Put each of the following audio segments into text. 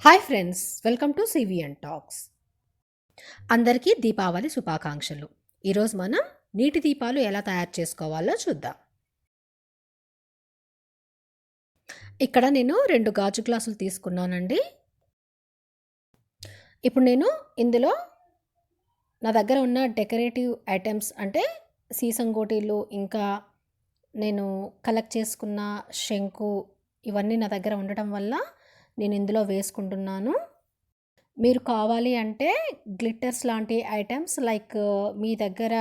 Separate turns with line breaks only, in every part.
Hi friends, welcome to Cvn Talks. అందరికీ దీపావళి శుభాకాంక్షలు. ఈరోజు మనం నీటి దీపాలు ఎలా తయారు చేసుకోవాలో చూద్దాం. ఇక్కడ నేను 2 గాజు గ్లాసులు తీసుకున్నానండి. ఇప్పుడు నేను ఇందులో నా దగ్గర ఉన్న డెకరేటివ్ ఐటమ్స్ అంటే సీసం గోటీలు, ఇంకా నేను కలెక్ట్ చేసుకున్న శంకు, ఇవన్నీ నా దగ్గర ఉండటం వల్ల నేను ఇందులో వేసుకుంటున్నాను. మీరు కావాలి అంటే గ్లిట్టర్స్ లాంటి ఐటమ్స్ లైక్ మీ దగ్గర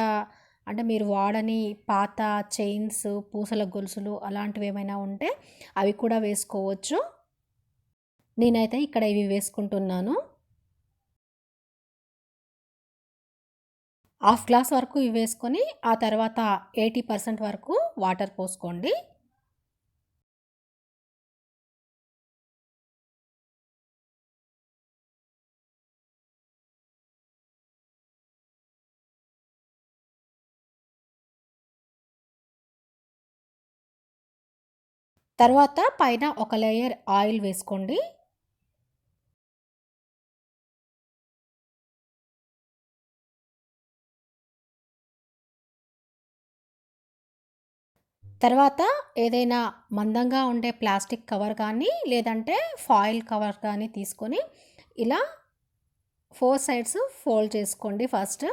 అంటే మీరు వాడని పాత చైన్స్, పూసల గొలుసులు అలాంటివి ఏమైనా ఉంటే అవి కూడా వేసుకోవచ్చు. నేనైతే ఇక్కడ ఇవి వేసుకుంటున్నాను. హాఫ్ గ్లాస్ వరకు ఇవి వేసుకొని ఆ తర్వాత 80% వరకు వాటర్ పోసుకోండి. తర్వాత పైన ఒక లేయర్ ఆయిల్ వేసుకోండి. తర్వాత ఏదైనా మందంగా ఉండే ప్లాస్టిక్ కవర్ కానీ లేదంటే ఫాయిల్ కవర్ కానీ తీసుకొని ఇలా 4 సైడ్స్ ఫోల్డ్ చేసుకోండి ఫస్ట్.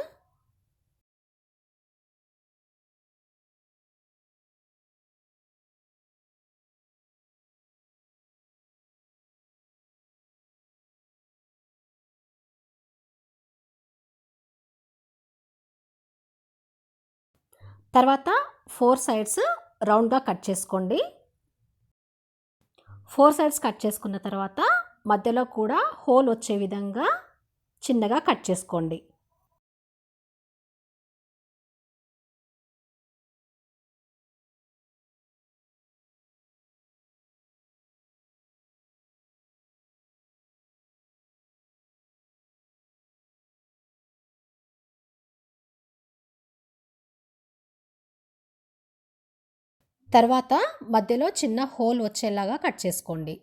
తర్వాత 4 సైడ్స్ రౌండ్గా కట్ చేసుకోండి. 4 సైడ్స్ కట్ చేసుకున్న తర్వాత మధ్యలో కూడా హోల్ వచ్చే విధంగా చిన్నగా కట్ చేసుకోండి. తర్వాత మధ్యలో చిన్న హోల్ వచ్చేలాగా కట్ చేసుకోండి.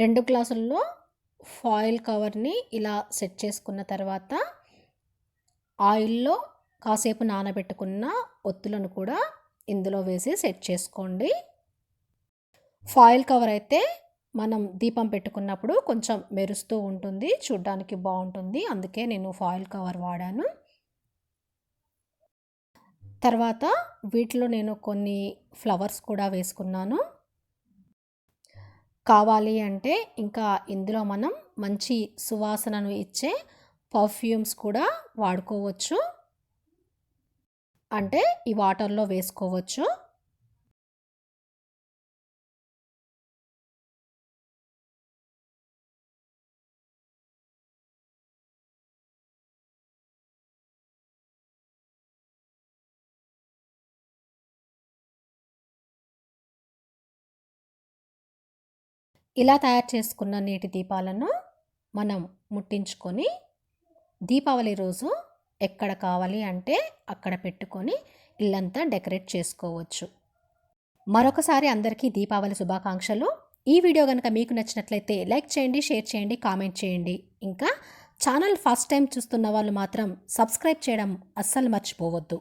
రెండు గ్లాసుల్లో ఫాయిల్ కవర్ని ఇలా సెట్ చేసుకున్న తర్వాత ఆయిల్లో కాసేపు నానబెట్టుకున్న ఒత్తులను కూడా ఇందులో వేసి సెట్ చేసుకోండి. ఫాయిల్ కవర్ అయితే మనం దీపం పెట్టుకున్నప్పుడు కొంచెం మెరుస్తూ ఉంటుంది, చూడ్డానికి బాగుంటుంది. అందుకే నేను ఫాయిల్ కవర్ వాడాను. తర్వాత వీటిలో నేను కొన్ని ఫ్లవర్స్ కూడా వేసుకున్నాను. కావాలి అంటే ఇంకా ఇందులో మనం మంచి సువాసనను ఇచ్చే పర్ఫ్యూమ్స్ కూడా వాడుకోవచ్చు. అంటే ఈ వాటర్లో వేసుకోవచ్చు. ఇలా తయారు చేసుకున్న నీటి దీపాలను మనం ముట్టించుకొని దీపావళి రోజు ఎక్కడ కావాలి అంటే అక్కడ పెట్టుకొని ఇల్లంతా డెకరేట్ చేసుకోవచ్చు. మరొకసారి అందరికీ దీపావళి శుభాకాంక్షలు. ఈ వీడియో కనుక మీకు నచ్చినట్లయితే లైక్ చేయండి, షేర్ చేయండి, కామెంట్ చేయండి. ఇంకా ఛానల్ ఫస్ట్ టైం చూస్తున్న వాళ్ళు మాత్రం సబ్స్క్రైబ్ చేయడం అస్సలు మర్చిపోవద్దు.